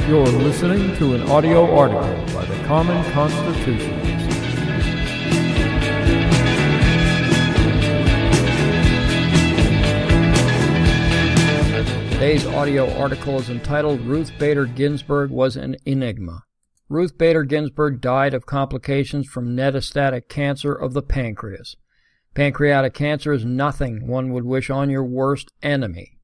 You're listening to an audio article by the Common Constitutionalists. Today's audio article is entitled Ruth Bader Ginsburg Was an Enigma. Ruth Bader Ginsburg died of complications from metastatic cancer of the pancreas. Pancreatic cancer is nothing one would wish on your worst enemy.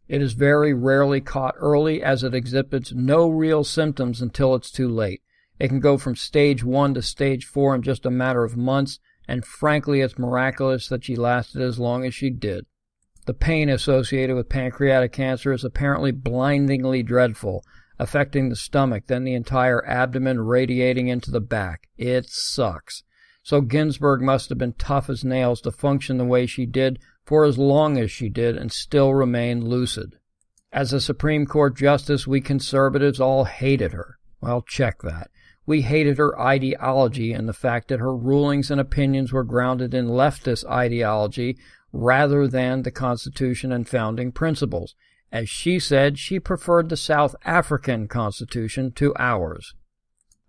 It is very rarely caught early, as it exhibits no real symptoms until it's too late. It can go from stage 1 to stage 4 in just a matter of months, and frankly it's miraculous that she lasted as long as she did. The pain associated with pancreatic cancer is apparently blindingly dreadful, affecting the stomach, then the entire abdomen, radiating into the back. It sucks. So Ginsburg must have been tough as nails to function the way she did for as long as she did and still remain lucid. As a Supreme Court justice, we conservatives all hated her. Well, check that. We hated her ideology and the fact that her rulings and opinions were grounded in leftist ideology rather than the Constitution and founding principles. As she said, she preferred the South African Constitution to ours.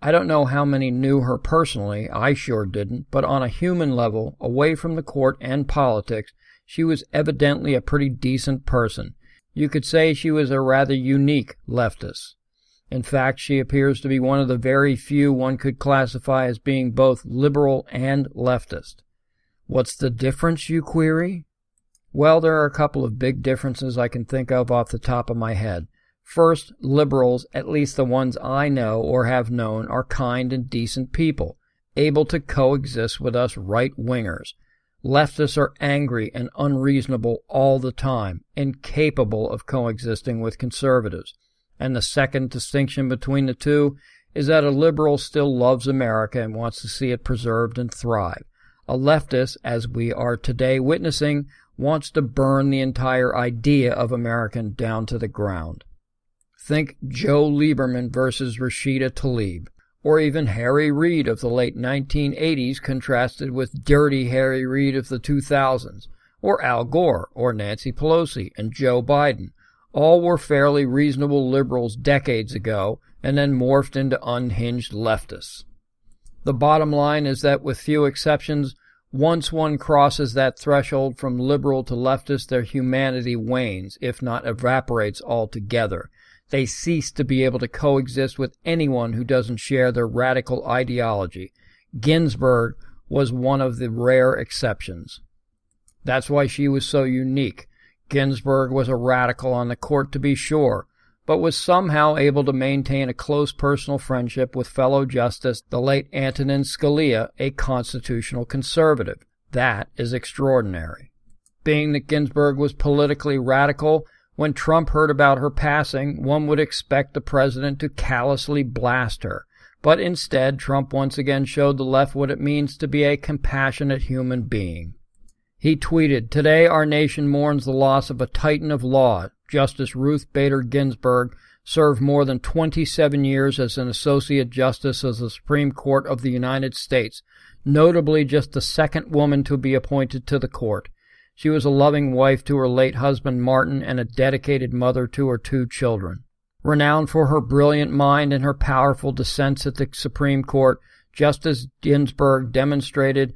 I don't know how many knew her personally, I sure didn't, but on a human level, away from the court and politics, she was evidently a pretty decent person. You could say she was a rather unique leftist. In fact, she appears to be one of the very few one could classify as being both liberal and leftist. What's the difference, you query? Well, there are a couple of big differences I can think of off the top of my head. First, liberals, at least the ones I know or have known, are kind and decent people, able to coexist with us right-wingers. Leftists are angry and unreasonable all the time, incapable of coexisting with conservatives. And the second distinction between the two is that a liberal still loves America and wants to see it preserved and thrive. A leftist, as we are today witnessing, wants to burn the entire idea of American down to the ground. Think Joe Lieberman versus Rashida Tlaib, or even Harry Reid of the late 1980s contrasted with Dirty Harry Reid of the 2000s, or Al Gore, or Nancy Pelosi, and Joe Biden. All were fairly reasonable liberals decades ago, and then morphed into unhinged leftists. The bottom line is that, with few exceptions, once one crosses that threshold from liberal to leftist, their humanity wanes, if not evaporates altogether. They cease to be able to coexist with anyone who doesn't share their radical ideology. Ginsburg was one of the rare exceptions. That's why she was so unique. Ginsburg was a radical on the court, to be sure, but was somehow able to maintain a close personal friendship with fellow Justice, the late Antonin Scalia, a constitutional conservative. That is extraordinary. Being that Ginsburg was politically radical, when Trump heard about her passing, one would expect the president to callously blast her. But instead, Trump once again showed the left what it means to be a compassionate human being. He tweeted, "Today our nation mourns the loss of a titan of law. Justice Ruth Bader Ginsburg served more than 27 years as an Associate Justice of the Supreme Court of the United States, notably just the second woman to be appointed to the court. She was a loving wife to her late husband Martin and a dedicated mother to her 2 children. Renowned for her brilliant mind and her powerful dissents at the Supreme Court, Justice Ginsburg demonstrated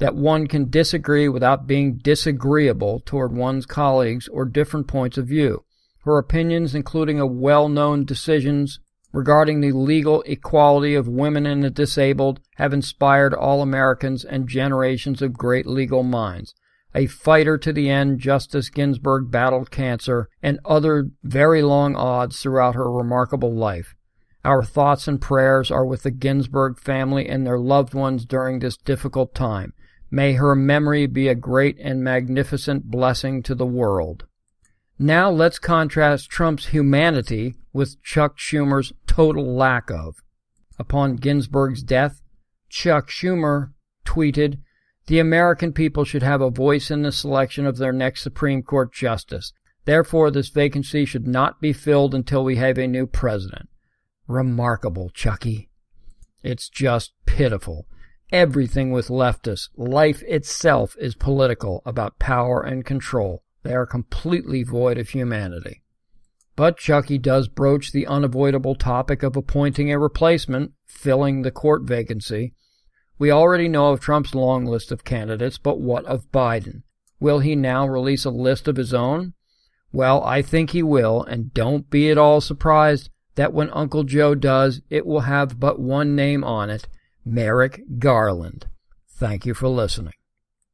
that one can disagree without being disagreeable toward one's colleagues or different points of view. Her opinions, including a well-known decisions regarding the legal equality of women and the disabled, have inspired all Americans and generations of great legal minds. A fighter to the end, Justice Ginsburg battled cancer and other very long odds throughout her remarkable life. Our thoughts and prayers are with the Ginsburg family and their loved ones during this difficult time. May her memory be a great and magnificent blessing to the world." Now let's contrast Trump's humanity with Chuck Schumer's total lack of. Upon Ginsburg's death, Chuck Schumer tweeted, "The American people should have a voice in the selection of their next Supreme Court justice. Therefore, this vacancy should not be filled until we have a new president." Remarkable, Chucky. It's just pitiful. Everything with leftists, life itself is political, about power and control. They are completely void of humanity. But Chucky does broach the unavoidable topic of appointing a replacement, filling the court vacancy. We already know of Trump's long list of candidates, but what of Biden? Will he now release a list of his own? Well, I think he will, and don't be at all surprised that when Uncle Joe does, it will have but one name on it, Merrick Garland. Thank you for listening.